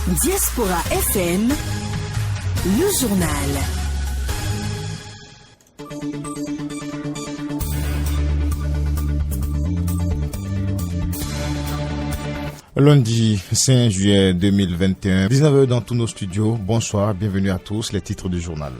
Diaspora FM, le journal. Lundi 5 juillet 2021, 19h dans tous nos studios. Bonsoir, bienvenue à tous, les titres du journal.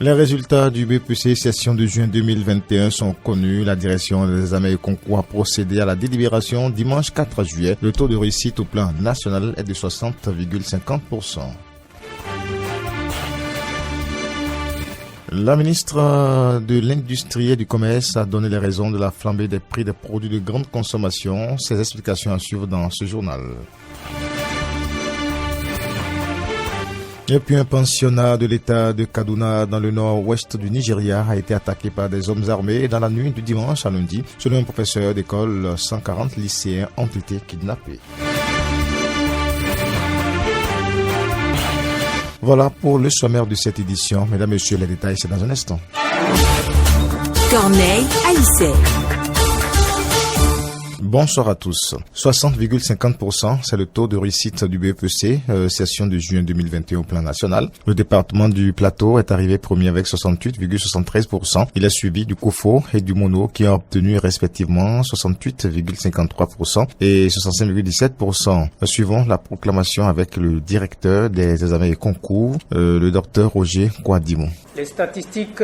Les résultats du BPC session de juin 2021 sont connus. La direction des examens et concours a procédé à la délibération dimanche 4 juillet. Le taux de réussite au plan national est de 60,50%. La ministre de l'Industrie et du Commerce a donné les raisons de la flambée des prix des produits de grande consommation. Ces explications à suivre dans ce journal. Et puis un pensionnat de l'État de Kaduna dans le nord-ouest du Nigeria a été attaqué par des hommes armés dans la nuit du dimanche à lundi. Selon un professeur d'école, 140 lycéens ont été kidnappés. Voilà pour le sommaire de cette édition. Mesdames, Messieurs, les détails, c'est dans un instant. Corneille Aïssé. Bonsoir à tous. 60,50%, c'est le taux de réussite du BPC, session de juin 2021 au plan national. Le département du Plateau est arrivé premier avec 68,73%. Il est suivi du Kofo et du Mono qui ont obtenu respectivement 68,53% et 65,17%. Suivant la proclamation avec le directeur des examens et concours, le docteur Roger Kouadimou. Les statistiques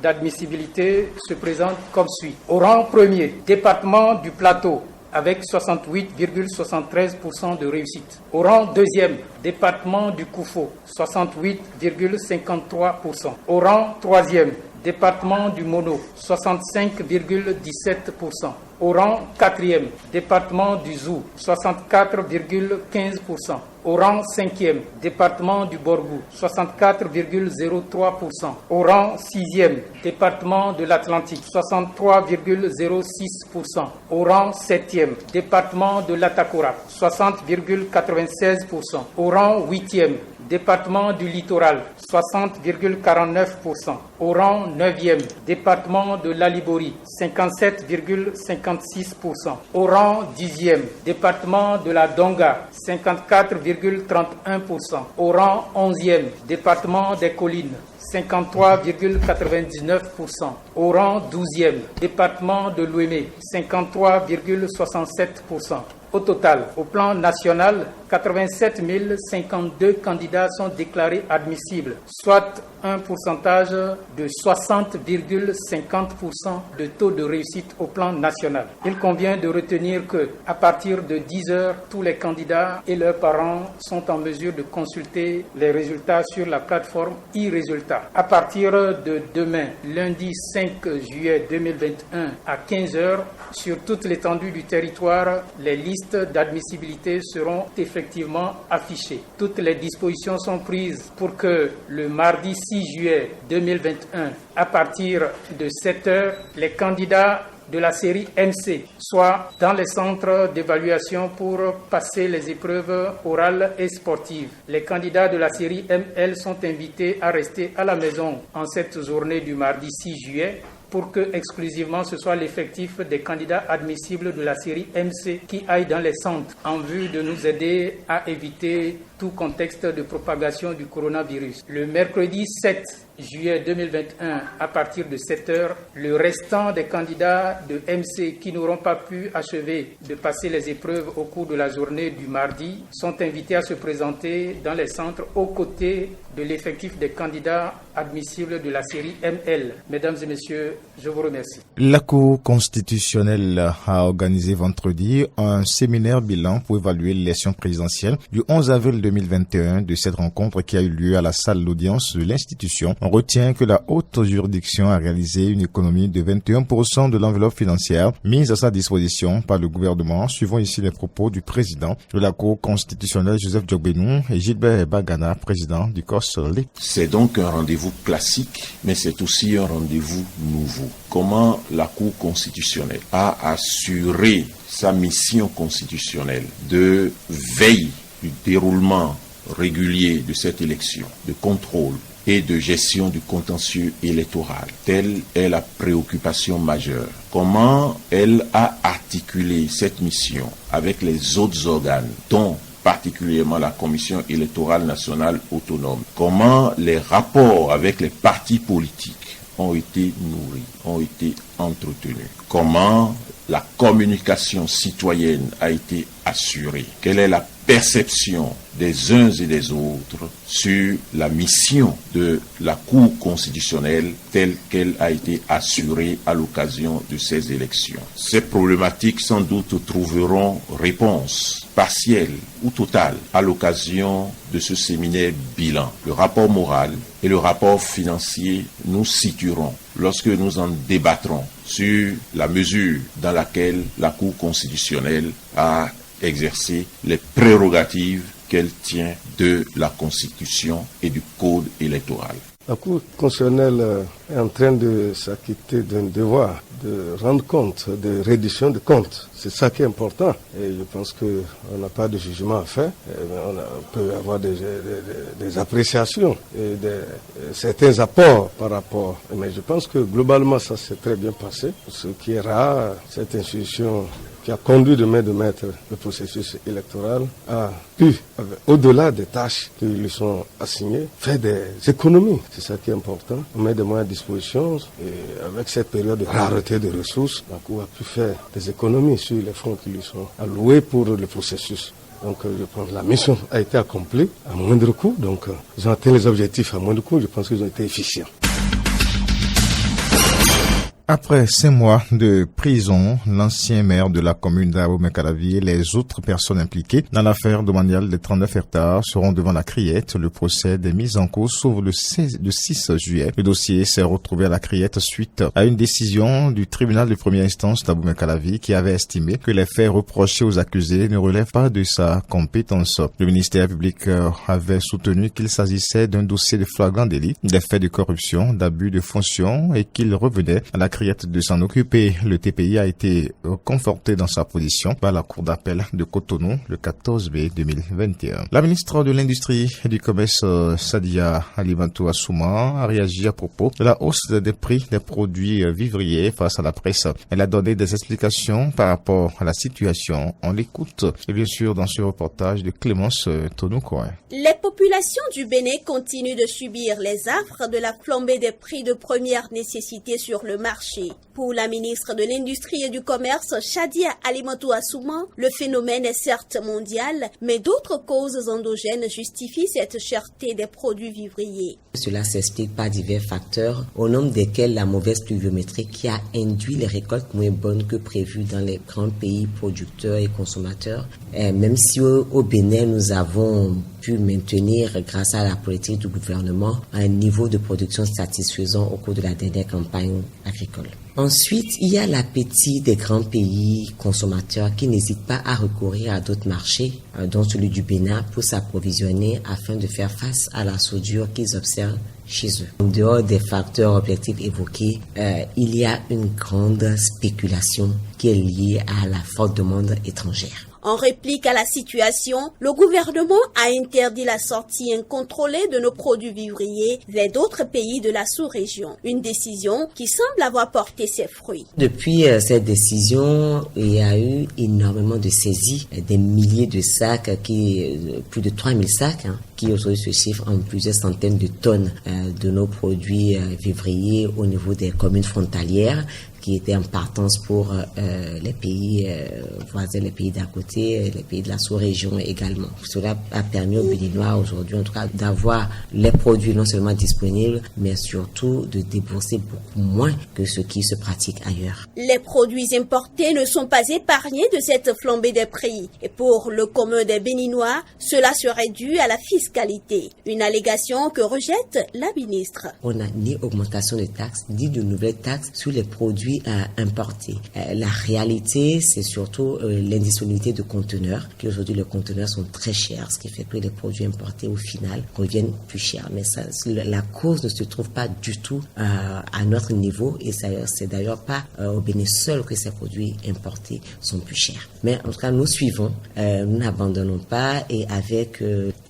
d'admissibilité se présentent comme suit. Au rang premier, département du Plateau avec 68,73% de réussite. Au rang deuxième, département du Koufo, 68,53%. Au rang troisième, département du Mono, 65,17%. Au rang quatrième, département du Zou, 64,15%. Au rang cinquième, département du Borgou, 64,03%. Au rang sixième, département de l'Atlantique, 63,06%. Au rang septième, département de l'Atakora, 60,96%. Au rang huitième, département du Littoral, 60,49%. Au rang 9e, département de l'Alibori, 57,56%. Au rang 10e, département de la Donga, 54,31%. Au rang 11e, département des Collines, 53,99%. Au rang 12e, département de l'Ouémé, 53,67%. Au total, au plan national, 87 052 candidats sont déclarés admissibles, soit un pourcentage de 60,50% de taux de réussite au plan national. Il convient de retenir que, à partir de 10 heures, tous les candidats et leurs parents sont en mesure de consulter les résultats sur la plateforme e-Résultats. À partir de demain, lundi 5 juillet 2021 à 15 heures, sur toute l'étendue du territoire, les listes d'admissibilité seront effectivement affichées. Toutes les dispositions sont prises pour que le mardi 6 juillet 2021, à partir de 7 heures, les candidats de la série MC soient dans les centres d'évaluation pour passer les épreuves orales et sportives. Les candidats de la série ML sont invités à rester à la maison en cette journée du mardi 6 juillet pour que exclusivement ce soit l'effectif des candidats admissibles de la série MC qui aille dans les centres en vue de nous aider à éviter tout contexte de propagation du coronavirus. Le mercredi 7 juillet 2021, à partir de 7 heures, le restant des candidats de MC qui n'auront pas pu achever de passer les épreuves au cours de la journée du mardi sont invités à se présenter dans les centres aux côtés de l'effectif des candidats admissibles de la série ML. Mesdames et messieurs, je vous remercie. La Cour constitutionnelle a organisé vendredi un séminaire bilan pour évaluer l'élection présidentielle du 11 avril 2021. De cette rencontre qui a eu lieu à la salle d'audience de l'institution, on retient que la haute juridiction a réalisé une économie de 21% de l'enveloppe financière mise à sa disposition par le gouvernement, suivant ici les propos du président de la Cour constitutionnelle, Joseph Djogbenou, et Gilbert Bagana, président du COS. C'est donc un rendez-vous classique, mais c'est aussi un rendez-vous nouveau. Comment la Cour constitutionnelle a assuré sa mission constitutionnelle de veille du déroulement régulier de cette élection, de contrôle et de gestion du contentieux électoral. Telle est la préoccupation majeure. Comment elle a articulé cette mission avec les autres organes, dont particulièrement la Commission électorale nationale autonome. Comment les rapports avec les partis politiques ont été nourris, ont été entretenus. Comment la communication citoyenne a été assurée. Quelle est la perception des uns et des autres sur la mission de la Cour constitutionnelle telle qu'elle a été assurée à l'occasion de ces élections. Ces problématiques sans doute trouveront réponse partielle ou totale à l'occasion de ce séminaire bilan. Le rapport moral et le rapport financier nous situeront lorsque nous en débattrons sur la mesure dans laquelle la Cour constitutionnelle a exercer les prérogatives qu'elle tient de la Constitution et du Code électoral. La Cour constitutionnelle est en train de s'acquitter d'un devoir de rendre compte, de reddition de comptes. C'est ça qui est important. Et je pense qu'on n'a pas de jugement à faire. On peut avoir des appréciations et certains apports par rapport. Mais je pense que globalement, ça s'est très bien passé. Ce qui est rare, cette institution qui a conduit de main de maître le processus électoral a pu, au-delà des tâches qui lui sont assignées, faire des économies. C'est ça qui est important. On met des moyens à disposition et avec cette période de rareté de ressources, la Cour a pu faire des économies sur les fonds qui lui sont alloués pour le processus. Donc je pense que la mission a été accomplie à moindre coût. Donc ils ont atteint les objectifs à moindre coût. Je pense qu'ils ont été efficients. Après 5 mois de prison, l'ancien maire de la commune d'Abomey-Calavi et les autres personnes impliquées dans l'affaire domaniale des 39 hectares seront devant la criette. Le procès des mises en cause s'ouvre le 6 juillet. Le dossier s'est retrouvé à la criette suite à une décision du tribunal de première instance d'Abomey-Calavi qui avait estimé que les faits reprochés aux accusés ne relèvent pas de sa compétence. Le ministère public avait soutenu qu'il s'agissait d'un dossier de flagrant délit, des faits de corruption, d'abus de fonction et qu'il revenait à la criette de s'en occuper. Le TPI a été conforté dans sa position par la Cour d'appel de Cotonou le 14 mai 2021. La ministre de l'Industrie et du Commerce, Sadia Alimantou Assouma, a réagi à propos de la hausse des prix des produits vivriers face à la presse. Elle a donné des explications par rapport à la situation. On l'écoute, et bien sûr, dans ce reportage de Clémence Tonoukoin. Les populations du Bénin continuent de subir les affres de la flambée des prix de première nécessité sur le marché. Pour la ministre de l'Industrie et du Commerce, Sadia Alimantou Assouma, le phénomène est certes mondial, mais d'autres causes endogènes justifient cette cherté des produits vivriers. Cela s'explique par divers facteurs, au nombre desquels la mauvaise pluviométrie qui a induit les récoltes moins bonnes que prévues dans les grands pays producteurs et consommateurs. Même si au Bénin, nous avons pu maintenir, grâce à la politique du gouvernement, un niveau de production satisfaisant au cours de la dernière campagne agricole. Ensuite, il y a l'appétit des grands pays consommateurs qui n'hésitent pas à recourir à d'autres marchés, dont celui du Bénin, pour s'approvisionner afin de faire face à la soudure qu'ils observent chez eux. En dehors des facteurs objectifs évoqués, il y a une grande spéculation qui est liée à la forte demande étrangère. En réplique à la situation, le gouvernement a interdit la sortie incontrôlée de nos produits vivriers vers d'autres pays de la sous-région. Une décision qui semble avoir porté ses fruits. Depuis cette décision, il y a eu énormément de saisies, des milliers de sacs, plus de 3000 sacs, qui aujourd'hui se chiffrent en plusieurs centaines de tonnes de nos produits vivriers au niveau des communes frontalières, qui étaient en partance pour les pays voisins, les pays d'à côté, les pays de la sous-région également. Cela a permis aux Béninois aujourd'hui, en tout cas, d'avoir les produits non seulement disponibles, mais surtout de débourser beaucoup moins que ce qui se pratique ailleurs. Les produits importés ne sont pas épargnés de cette flambée des prix. Et pour le commun des Béninois, cela serait dû à la fiscalité. Une allégation que rejette la ministre. On n'a ni augmentation de taxes, ni de nouvelles taxes sur les produits produits importés. La réalité, c'est surtout l'indisponibilité de conteneurs, qu'aujourd'hui les conteneurs sont très chers, ce qui fait que les produits importés au final reviennent plus chers. Mais ça, la cause ne se trouve pas du tout à notre niveau, et c'est d'ailleurs pas au Bénin seul que ces produits importés sont plus chers. Mais en tout cas, nous suivons, nous n'abandonnons pas, et avec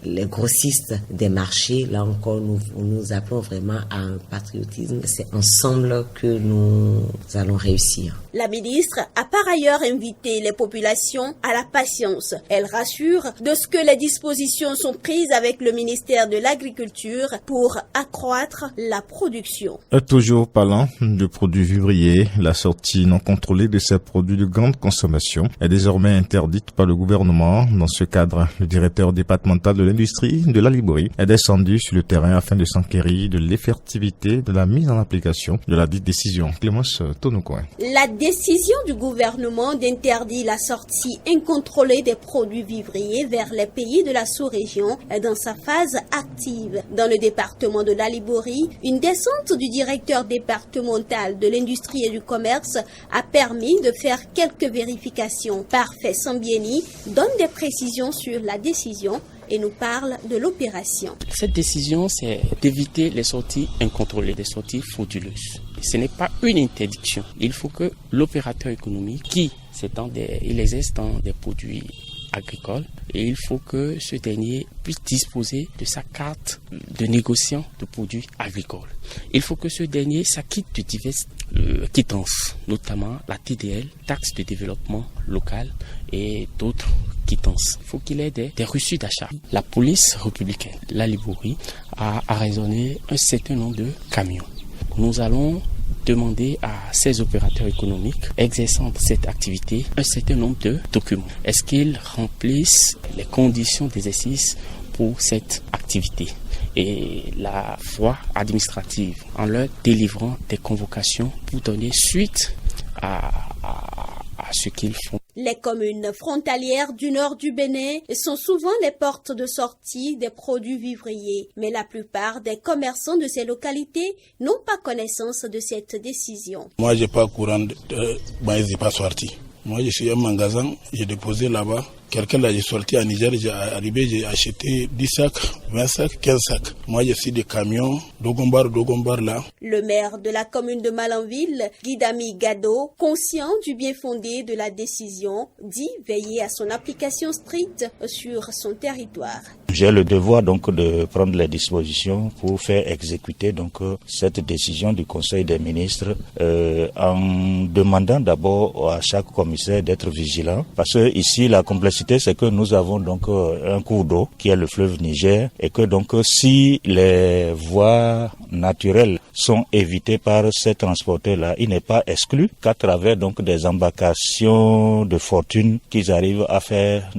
les grossistes des marchés, là encore, nous appelons vraiment à un patriotisme. C'est ensemble que nous allons réussir. La ministre a par ailleurs invité les populations à la patience. Elle rassure de ce que les dispositions sont prises avec le ministère de l'Agriculture pour accroître la production. Toujours parlant de produits vivriers, la sortie non contrôlée de ces produits de grande consommation est désormais interdite par le gouvernement. Dans ce cadre, le directeur départemental de l'industrie de la Libori est descendu sur le terrain afin de s'enquérir de l'effectivité de la mise en application de la dite décision. Clémence Tonoukoin. La décision du gouvernement d'interdire la sortie incontrôlée des produits vivriers vers les pays de la sous-région est dans sa phase active. Dans le département de la Libori, une descente du directeur départemental de l'industrie et du commerce a permis de faire quelques vérifications. Parfait Sambieni donne des précisions sur la décision et nous parle de l'opération. Cette décision, c'est d'éviter les sorties incontrôlées, des sorties frauduleuses. Ce n'est pas une interdiction. Il faut que l'opérateur économique qui il exerce dans des produits agricoles, et il faut que ce dernier puisse disposer de sa carte de négociant de produits agricoles. Il faut que ce dernier s'acquitte de diverses quittances, notamment la TDL, taxe de développement local, et d'autres quittances. Il faut qu'il ait des reçus d'achat. La police républicaine, la Libori, a raisonné un certain nombre de camions. Nous allons demander à ces opérateurs économiques exerçant cette activité un certain nombre de documents. Est-ce qu'ils remplissent les conditions d'exercice pour cette activité? Et la voie administrative en leur délivrant des convocations pour donner suite à ce qu'ils font. Les communes frontalières du nord du Bénin sont souvent les portes de sortie des produits vivriers, mais la plupart des commerçants de ces localités n'ont pas connaissance de cette décision. Moi, j'ai pas courant de n'est pas sorti. Moi, je suis un magasin, j'ai déposé là-bas. Quelqu'un là, j'ai sorti à Niger, j'ai arrivé, j'ai acheté 10 sacs, 20 sacs, 15 sacs. Moi, je suis des camions, Dogombar là. Le maire de la commune de Malanville, Guidami Gado, conscient du bien fondé de la décision, dit veiller à son application stricte sur son territoire. J'ai le devoir donc de prendre les dispositions pour faire exécuter donc cette décision du Conseil des ministres en demandant d'abord à chaque commissaire d'être vigilant, parce que ici la complexité c'est que nous avons donc un cours d'eau qui est le fleuve Niger, et que donc si les voies naturelles sont évitées par ces transporteurs-là, il n'est pas exclu qu'à travers donc des embarcations de fortune qu'ils arrivent à faire,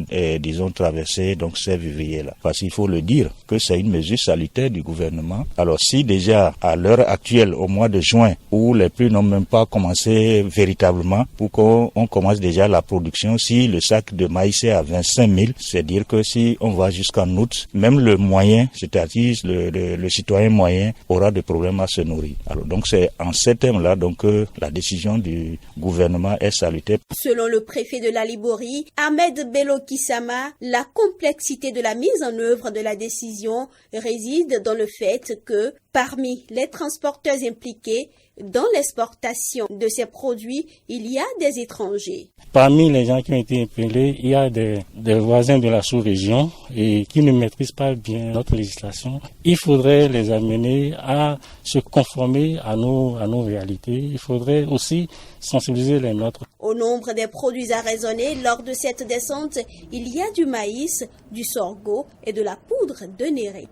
traverser donc ces vivriers-là. Parce qu'il faut le dire que c'est une mesure salutaire du gouvernement. Alors si déjà à l'heure actuelle, au mois de juin, où les prix n'ont même pas commencé véritablement, pour qu'on commence déjà la production, si le sac de maïs est à 25 000, c'est dire que si on va jusqu'en août, même le moyen, c'est-à-dire le citoyen moyen, aura des problèmes à se nourrir. Alors donc c'est en ces termes-là donc que la décision du gouvernement est salutaire. Selon le préfet de la Libori, Ahmed Bello Kissama, la complexité de la mise en œuvre de la décision réside dans le fait que parmi les transporteurs impliqués dans l'exportation de ces produits, il y a des étrangers. Parmi les gens qui ont été épinglés, il y a des voisins de la sous-région et qui ne maîtrisent pas bien notre législation. Il faudrait les amener à se conformer à nos réalités. Il faudrait aussi sensibiliser les nôtres. Au nombre des produits à raisonner lors de cette descente, il y a du maïs, du sorgho et de la poudre de néré.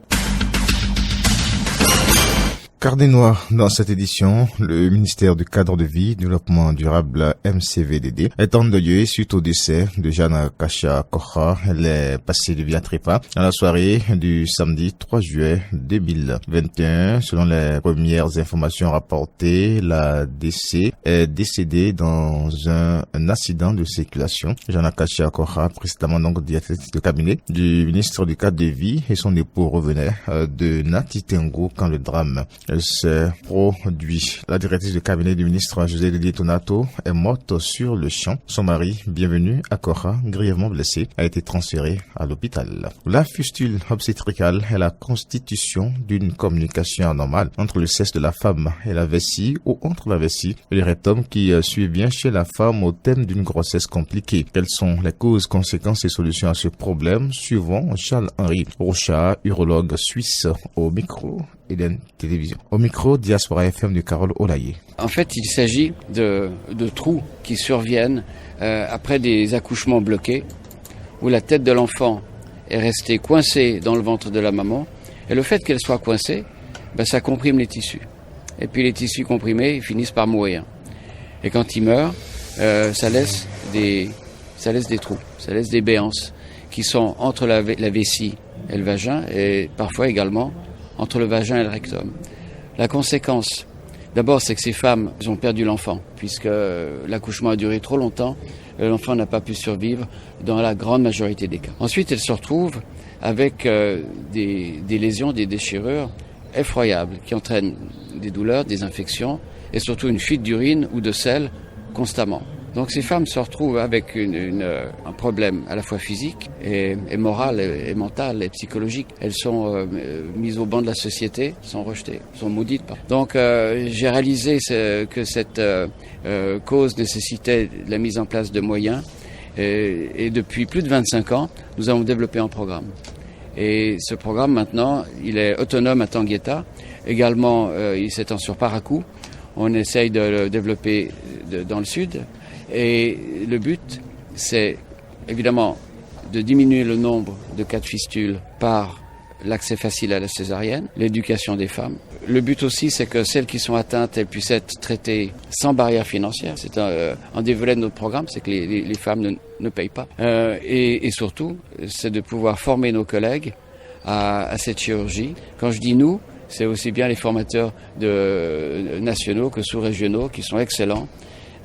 Cardé noir dans cette édition, le ministère du Cadre de Vie, Développement Durable MCVDD est endeuillé suite au décès de Jana Kasha Kocha. Elle est passée de Via Trépa à la soirée du samedi 3 juillet 2021. Selon les premières informations rapportées, la décès est décédée dans un accident de circulation. Jana Kasha Kocha, précédemment donc directrice de cabinet du ministre du Cadre de Vie, et son époux revenaient de Natitengo quand le drame s'est produit. La directrice de cabinet du ministre José Didier Tonato est morte sur le champ. Son mari, bienvenu à Cora, grièvement blessé, a été transféré à l'hôpital. La fistule obstétricale est la constitution d'une communication anormale entre le sexe de la femme et la vessie ou entre la vessie et le rectum qui suit bien chez la femme au terme d'une grossesse compliquée. Quelles sont les causes, conséquences et solutions à ce problème? Suivant Charles-Henri Rochard, urologue suisse, au micro Eden Télévision. Au micro Diaspora FM de Carole Olaye. En fait, il s'agit de trous qui surviennent après des accouchements bloqués, où la tête de l'enfant est restée coincée dans le ventre de la maman, et le fait qu'elle soit coincée, ça comprime les tissus. Et puis les tissus comprimés, ils finissent par mourir. Et quand ils meurent, ça laisse des trous, ça laisse des béances qui sont entre la vessie et le vagin, et parfois également entre le vagin et le rectum. La conséquence, d'abord, c'est que ces femmes ont perdu l'enfant, puisque l'accouchement a duré trop longtemps, l'enfant n'a pas pu survivre dans la grande majorité des cas. Ensuite, elles se retrouvent avec des lésions, des déchirures effroyables, qui entraînent des douleurs, des infections, et surtout une fuite d'urine ou de sel constamment. Donc ces femmes se retrouvent avec un problème à la fois physique et moral et mental et psychologique. Elles sont mises au banc de la société, sont rejetées, sont maudites. Donc j'ai réalisé que cette cause nécessitait la mise en place de moyens et depuis plus de 25 ans, nous avons développé un programme. Et ce programme maintenant, il est autonome à Tangueta, également il s'étend sur Parakou. On essaye de le développer dans le sud. Et le but, c'est évidemment de diminuer le nombre de cas de fistule par l'accès facile à la césarienne, l'éducation des femmes. Le but aussi, c'est que celles qui sont atteintes, elles puissent être traitées sans barrière financière. C'est un des volets de notre programme, c'est que les femmes ne payent pas. Et surtout, c'est de pouvoir former nos collègues à cette chirurgie. Quand je dis nous, c'est aussi bien les formateurs nationaux que sous-régionaux qui sont excellents.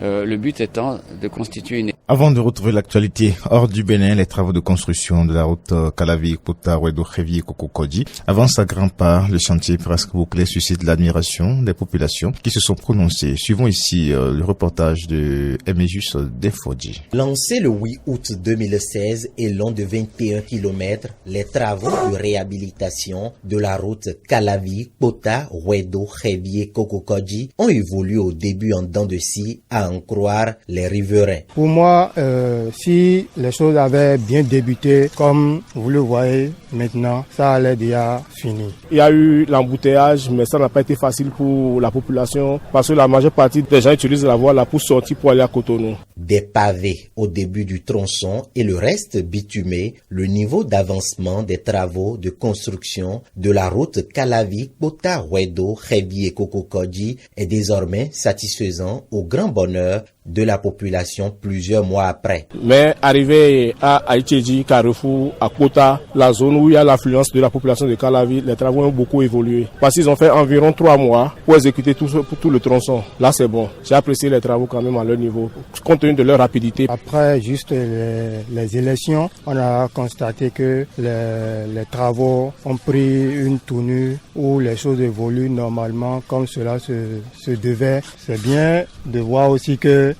Le but étant de constituer une... Avant de retrouver l'actualité hors du Bénin, les travaux de construction de la route Calavi-Kota-Wedo-Révier-Kokokodji avancent à grands pas. Le chantier presque bouclé suscite l'admiration des populations qui se sont prononcées. Suivons ici le reportage de Emejus Defodji. Lancé le 8 août 2016 et long de 21 km, les travaux de réhabilitation de la route Calavi-Kota-Wedo-Révier-Kokokodji ont évolué au début en dents de scie, à en croire les riverains. Pour moi, si les choses avaient bien débuté, comme vous le voyez maintenant, ça allait déjà finir. Il y a eu l'embouteillage, mais ça n'a pas été facile pour la population parce que la majeure partie des gens utilisent la voie là pour sortir pour aller à Cotonou. Des pavés au début du tronçon et le reste bitumé, le niveau d'avancement des travaux de construction de la route Calavi-Kota-Wedo-Révier-Kokokodji est désormais satisfaisant au grand bonheur de la population plusieurs mois après. Mais arrivé à Aïtchédji, Carrefour, à Kota, la zone où il y a l'affluence de la population de Calavi, les travaux ont beaucoup évolué. Parce qu'ils ont fait environ 3 mois pour exécuter tout le tronçon. Là c'est bon. J'ai apprécié les travaux quand même à leur niveau, compte tenu de leur rapidité. Après juste les élections, on a constaté que les travaux ont pris une tournure où les choses évoluent normalement comme cela se devait. C'est bien de voir aussi que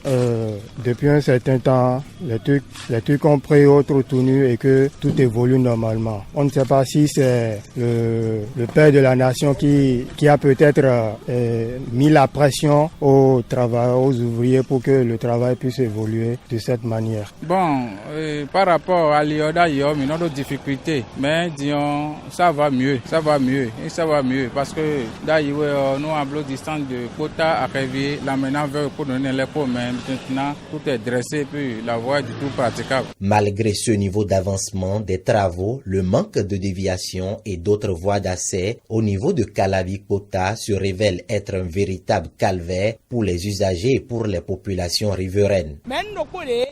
depuis un certain temps, les trucs ont pris autre tournure et que tout évolue normalement. On ne sait pas si c'est le père de la nation qui a peut-être mis la pression aux travailleurs, aux ouvriers pour que le travail puisse évoluer de cette manière. Bon, par rapport à l'IODA, il y a une difficulté, mais disons, ça va mieux, parce que d'ailleurs, nous avons distance de Kota à Révier, là maintenant, pour donner l'écho, mais maintenant, tout est dressé, puis la voie est du tout praticable. Malgré ce niveau d'avancement des travaux, le manque de déviation et d'autres voies d'accès au niveau de Calavi-Kota se révèle être un véritable calvaire pour les usagers et pour les populations riveraines.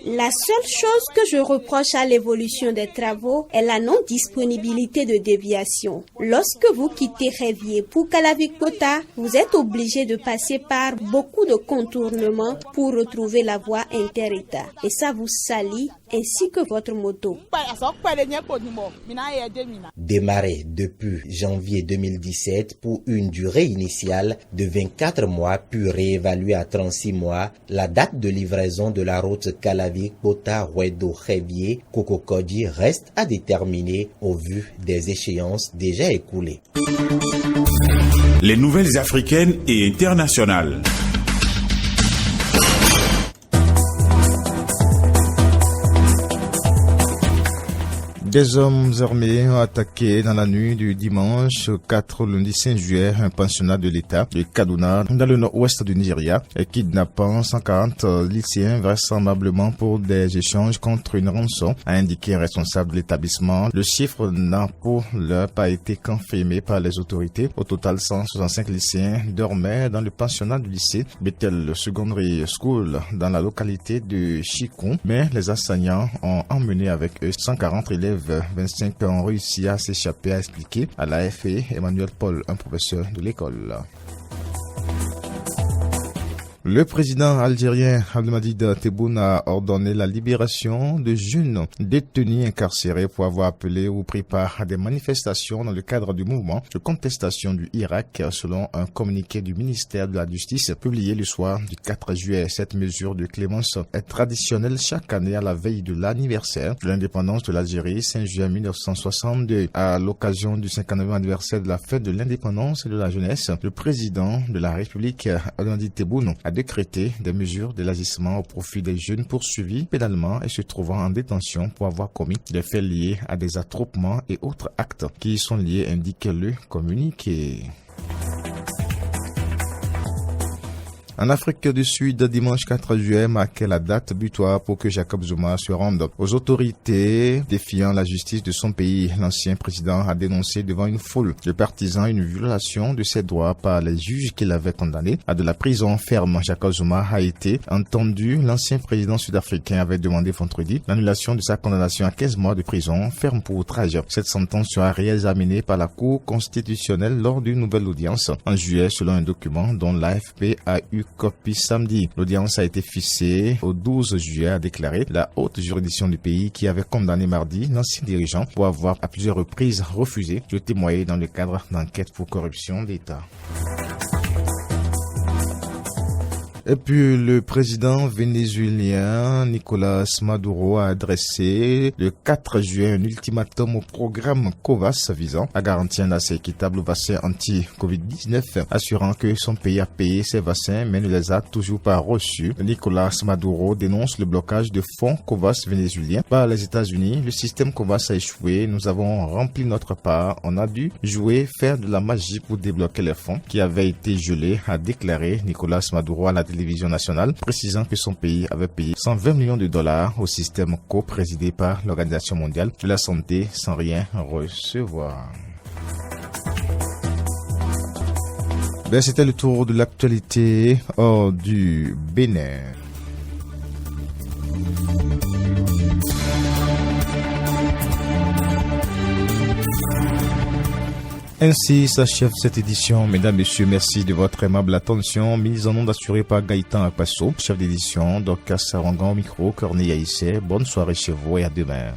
La seule chose que je reproche à l'évolution des travaux est la non-disponibilité de déviation. Lorsque vous quittez Révier pour Calavi-Kota, vous êtes obligé de passer par beaucoup de contournements pour retrouver la voie inter-État. dégâts et ça vous salit ainsi que votre moto. Démarré depuis janvier 2017 pour une durée initiale de 24 mois puis réévaluée à 36 mois, la date de livraison de la route Calavik-Bota-Rouedo-Révier-Cococodi reste à déterminer au vu des échéances déjà écoulées. Les nouvelles africaines et internationales. Des hommes armés ont attaqué dans la nuit du dimanche 4 au lundi 5 juillet un pensionnat de l'État de Kaduna dans le nord-ouest du Nigeria, kidnappant 140 lycéens vraisemblablement pour des échanges contre une rançon, a indiqué un responsable de l'établissement. Le chiffre n'a pour l'heure pas été confirmé par les autorités. Au total, 165 lycéens dormaient dans le pensionnat du lycée Bethel Secondary School dans la localité de Chikun, mais les assaillants ont emmené avec eux 140 élèves. 25 ont réussi à s'échapper, a expliqué à l'AFP Emmanuel Paul, un professeur de l'école. Le président algérien Abdelmadjid Tebboune a ordonné la libération de jeunes détenus incarcérés pour avoir appelé ou pris part à des manifestations dans le cadre du mouvement de contestation du Irak, selon un communiqué du ministère de la Justice publié le soir du 4 juillet. Cette mesure de clémence est traditionnelle chaque année à la veille de l'anniversaire de l'indépendance de l'Algérie, 5 juillet 1962. À l'occasion du 59e anniversaire de la fête de l'indépendance et de la jeunesse, le président de la République, Abdelmadjid Tebboune, a décrété des mesures d'élargissement au profit des jeunes poursuivis pénalement et se trouvant en détention pour avoir commis des faits liés à des attroupements et autres actes qui y sont liés, indique le communiqué. En Afrique du Sud, dimanche 4 juillet marquait la date butoir pour que Jacob Zuma se rende aux autorités, défiant la justice de son pays. L'ancien président a dénoncé devant une foule de partisans une violation de ses droits par les juges qui l'avaient condamné à de la prison ferme. Jacob Zuma a été entendu. L'ancien président sud-africain avait demandé vendredi l'annulation de sa condamnation à 15 mois de prison ferme pour outrage. Cette sentence sera réexaminée par la Cour constitutionnelle lors d'une nouvelle audience en juillet, selon un document dont l'AFP a eu copie samedi. L'audience a été fixée au 12 juillet, a déclaré la haute juridiction du pays, qui avait condamné mardi l'ancien dirigeant pour avoir à plusieurs reprises refusé de témoigner dans le cadre d'enquête pour corruption d'État. Et puis, le président vénézuélien Nicolás Maduro a adressé le 4 juillet un ultimatum au programme COVAX visant à garantir un accès équitable aux vaccins anti-Covid-19, assurant que son pays a payé ses vaccins mais ne les a toujours pas reçus. Nicolás Maduro dénonce le blocage de fonds COVAX vénézuéliens par les États-Unis. Le système COVAX a échoué. Nous avons rempli notre part. On a dû faire de la magie pour débloquer les fonds qui avaient été gelés, a déclaré Nicolás Maduro à la télévision nationale, précisant que son pays avait payé 120 millions de dollars au système co-présidé par l'Organisation mondiale de la santé sans rien recevoir. C'était le tour de l'actualité hors du Bénin. Ainsi s'achève cette édition. Mesdames, Messieurs, merci de votre aimable attention. Mise en onde assurée par Gaëtan Apasso, chef d'édition, Dorcas Sarangan au micro, Corneille Aïssé. Bonne soirée chez vous et à demain.